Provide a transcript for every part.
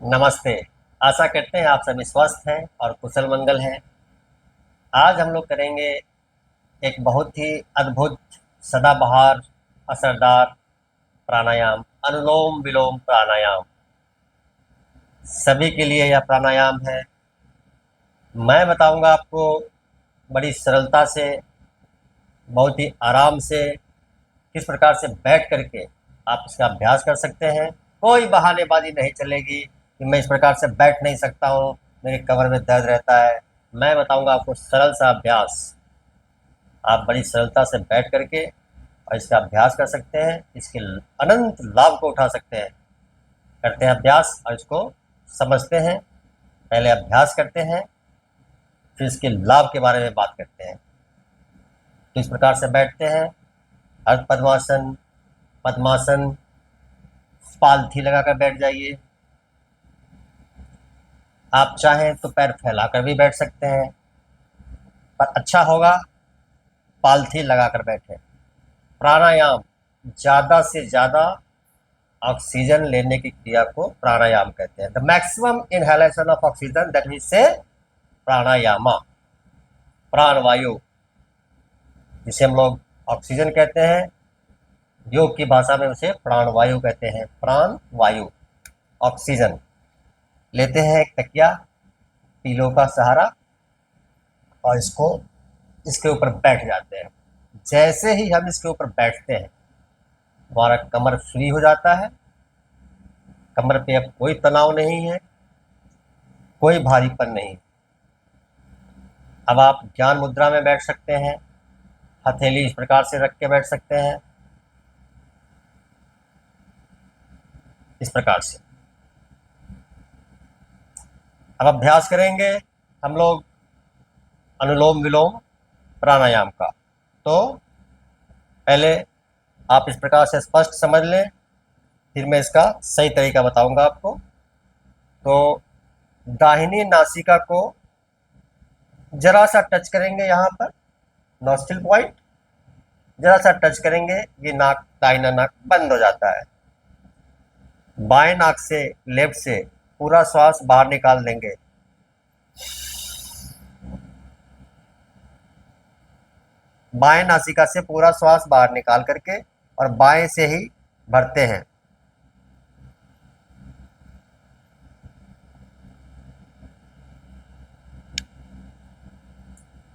नमस्ते। आशा करते हैं आप सभी स्वस्थ हैं और कुशल मंगल हैं। आज हम लोग करेंगे एक बहुत ही अद्भुत, सदाबहार, असरदार प्राणायाम, अनुलोम विलोम प्राणायाम। सभी के लिए यह प्राणायाम है। मैं बताऊंगा आपको बड़ी सरलता से, बहुत ही आराम से, किस प्रकार से बैठ करके आप इसका अभ्यास कर सकते हैं। कोई बहानेबाजी नहीं चलेगी कि मैं इस प्रकार से बैठ नहीं सकता हूँ, मेरे कमर में दर्द रहता है। मैं बताऊंगा आपको सरल सा अभ्यास। आप बड़ी सरलता से बैठ करके और इसका अभ्यास कर सकते हैं, इसके अनंत लाभ को उठा सकते हैं। करते हैं अभ्यास और इसको समझते हैं। पहले अभ्यास करते हैं, फिर इसके लाभ के बारे में बात करते हैं। तो इस प्रकार से बैठते हैं। अर्ध पद्मासन, पद्मासन, पालथी लगाकर बैठ जाइए। आप चाहें तो पैर फैलाकर भी बैठ सकते हैं, पर अच्छा होगा पालथी लगाकर बैठे। प्राणायाम, ज़्यादा से ज़्यादा ऑक्सीजन लेने की क्रिया को प्राणायाम कहते हैं। The maximum inhalation of oxygen, that mean से प्राणायामा। प्राणवायु, जिसे हम लोग ऑक्सीजन कहते हैं, योग की भाषा में उसे प्राणवायु कहते हैं। प्राण वायु, ऑक्सीजन। लेते हैं एक तकिया, पीलो का सहारा, और इसको इसके ऊपर बैठ जाते हैं। जैसे ही हम इसके ऊपर बैठते हैं, हमारा कमर फ्री हो जाता है। कमर पे अब कोई तनाव नहीं है, कोई भारीपन नहीं। अब आप ज्ञान मुद्रा में बैठ सकते हैं। हथेली इस प्रकार से रख के बैठ सकते हैं, इस प्रकार से। अब अभ्यास करेंगे हम लोग अनुलोम विलोम प्राणायाम का। तो पहले आप इस प्रकार से स्पष्ट समझ लें, फिर मैं इसका सही तरीका बताऊंगा आपको। तो दाहिनी नासिका को जरा सा टच करेंगे, यहाँ पर नॉस्ट्रिल पॉइंट जरा सा टच करेंगे, ये नाक, दाहिना नाक बंद हो जाता है। बाएं नाक से, लेफ्ट से पूरा श्वास बाहर निकाल देंगे। बाएं नासिका से पूरा श्वास बाहर निकाल करके और बाएं से ही भरते हैं।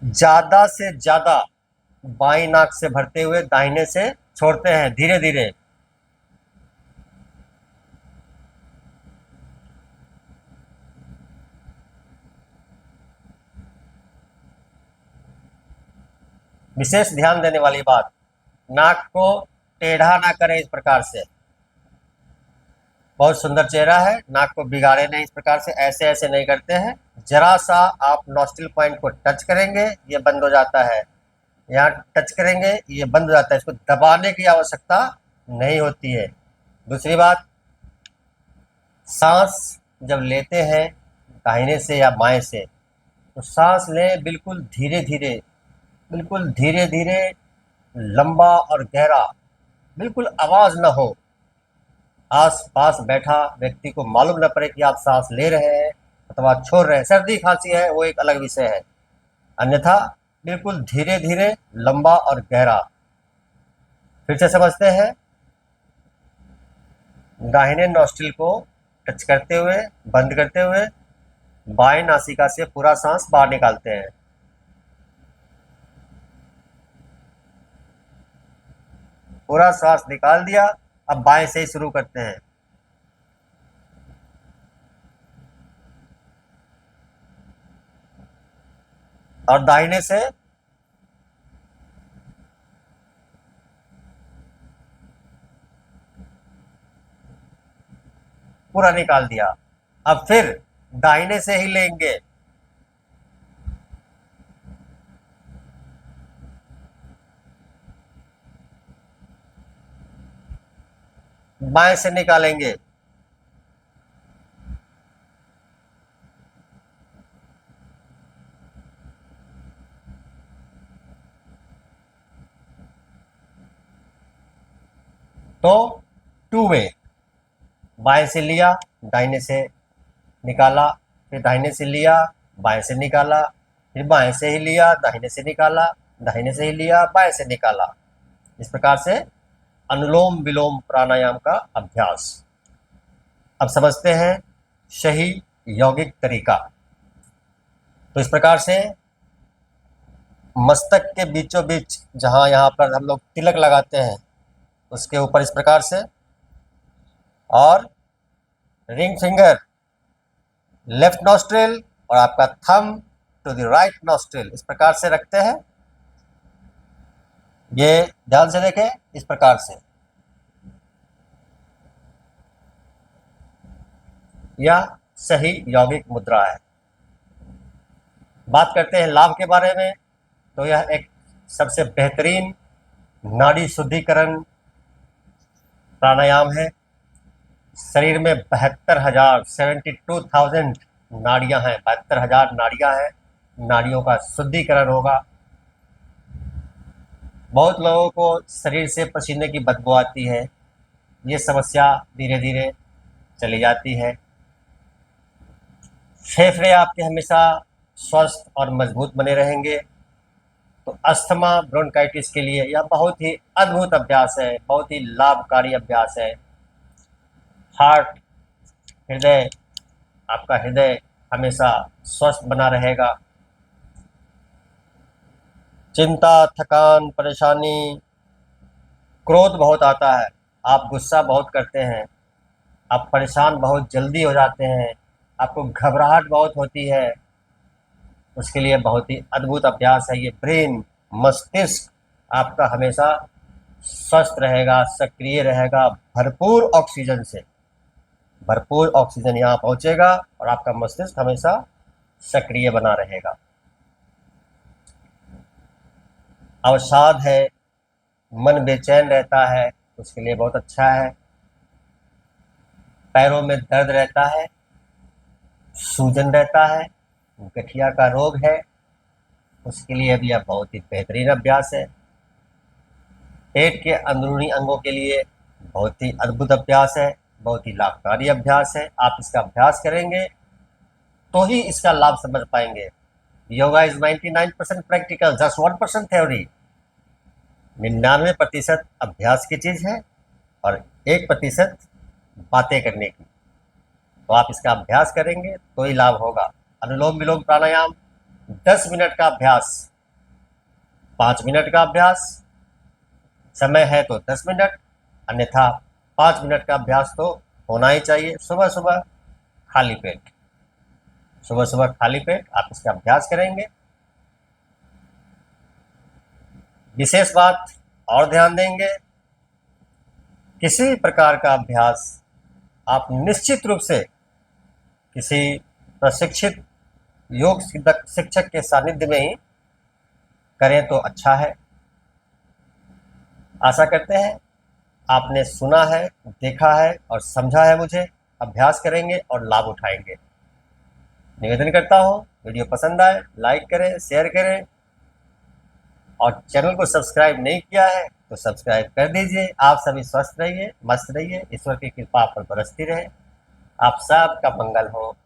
ज्यादा से ज्यादा बाएं नाक से भरते हुए दाहिने से छोड़ते हैं, धीरे धीरे। विशेष ध्यान देने वाली बात, नाक को टेढ़ा ना करें इस प्रकार से। बहुत सुंदर चेहरा है, नाक को बिगाड़े नहीं इस प्रकार से, ऐसे ऐसे नहीं करते हैं। जरा सा आप नॉस्ट्रिल पॉइंट को टच करेंगे, ये बंद हो जाता है। यहाँ टच करेंगे, ये बंद हो जाता है। इसको दबाने की आवश्यकता नहीं होती है। दूसरी बात, सांस जब लेते हैं दाहिने से या बाएं से, तो सांस लें बिल्कुल धीरे धीरे, बिल्कुल धीरे धीरे, लंबा और गहरा। बिल्कुल आवाज ना हो, आस पास बैठा व्यक्ति को मालूम न पड़े कि आप सांस ले रहे हैं अथवा छोड़ रहे हैं। सर्दी खांसी है वो एक अलग विषय है, अन्यथा बिल्कुल धीरे धीरे, लंबा और गहरा। फिर से समझते हैं। दाहिने नॉस्ट्रिल को टच करते हुए, बंद करते हुए, बाएं नासिका से पूरा सांस बाहर निकालते हैं। पूरा सांस निकाल दिया, अब बाएं से ही शुरू करते हैं। और दाहिने से पूरा निकाल दिया। अब फिर दाहिने से ही लेंगे, बाएं से निकालेंगे। तो टू वे, बाएं से लिया, दाहिने से निकाला, फिर दाहिने से लिया, बाएं से निकाला, फिर बाएं से ही लिया, दाहिने से निकाला, दाहिने से ही लिया, बाएं से निकाला। इस प्रकार से अनुलोम विलोम प्राणायाम का अभ्यास। अब समझते हैं सही यौगिक तरीका। तो इस प्रकार से मस्तक के बीचों बीच जहां यहाँ पर हम लोग तिलक लगाते हैं उसके ऊपर इस प्रकार से, और रिंग फिंगर लेफ्ट नॉस्ट्रिल और आपका thumb to the right nostril इस प्रकार से रखते हैं। ये ध्यान से देखें, इस प्रकार से। यह सही यौगिक मुद्रा है। बात करते हैं लाभ के बारे में, तो यह एक सबसे बेहतरीन नाड़ी शुद्धिकरण प्राणायाम है। शरीर में 72,000 नाड़ियां हैं, 72,000 नाड़ियां हैं। नाड़ियों का शुद्धिकरण होगा। बहुत लोगों को शरीर से पसीने की बदबू आती है, ये समस्या धीरे धीरे चली जाती है। फेफड़े आपके हमेशा स्वस्थ और मजबूत बने रहेंगे। तो अस्थमा ब्रोंकाइटिस के लिए यह बहुत ही अद्भुत अभ्यास है, बहुत ही लाभकारी अभ्यास है। हार्ट, हृदय, आपका हृदय हमेशा स्वस्थ बना रहेगा। चिंता, थकान, परेशानी, क्रोध बहुत आता है, आप गुस्सा बहुत करते हैं, आप परेशान बहुत जल्दी हो जाते हैं, आपको घबराहट बहुत होती है, उसके लिए बहुत ही अद्भुत अभ्यास है ये। ब्रेन, मस्तिष्क आपका हमेशा स्वस्थ रहेगा, सक्रिय रहेगा, भरपूर ऑक्सीजन से। भरपूर ऑक्सीजन यहाँ पहुँचेगा और आपका मस्तिष्क हमेशा सक्रिय बना रहेगा। अवसाद है, मन बेचैन रहता है, उसके लिए बहुत अच्छा है। पैरों में दर्द रहता है, सूजन रहता है, गठिया का रोग है, उसके लिए भी यह बहुत ही बेहतरीन अभ्यास है। पेट के अंदरूनी अंगों के लिए बहुत ही अद्भुत अभ्यास है, बहुत ही लाभकारी अभ्यास है। आप इसका अभ्यास करेंगे तो ही इसका लाभ समझ पाएंगे। Yoga is 99% practical, just 1% theory. 99% अभ्यास की चीज है और 1% बातें करने की। तो आप इसका अभ्यास करेंगे तो ही लाभ होगा। अनुलोम विलोम प्राणायाम 10 मिनट का अभ्यास, 5 मिनट का अभ्यास, समय है तो 10 मिनट, अन्यथा 5 मिनट का अभ्यास तो होना ही चाहिए। सुबह सुबह खाली पेट, सुबह सुबह खाली पेट आप इसका अभ्यास करेंगे। विशेष बात और ध्यान देंगे, किसी प्रकार का अभ्यास आप निश्चित रूप से किसी प्रशिक्षित योग शिक्षक के सानिध्य में ही करें तो अच्छा है। आशा करते हैं आपने सुना है, देखा है और समझा है मुझे। अभ्यास करेंगे और लाभ उठाएंगे। निवेदन करता हूँ, वीडियो पसंद आए लाइक करें, शेयर करें, और चैनल को सब्सक्राइब नहीं किया है तो सब्सक्राइब कर दीजिए। आप सभी स्वस्थ रहिए, मस्त रहिए, ईश्वर की कृपा आप पर बरसती रहे। आप सबका मंगल हो।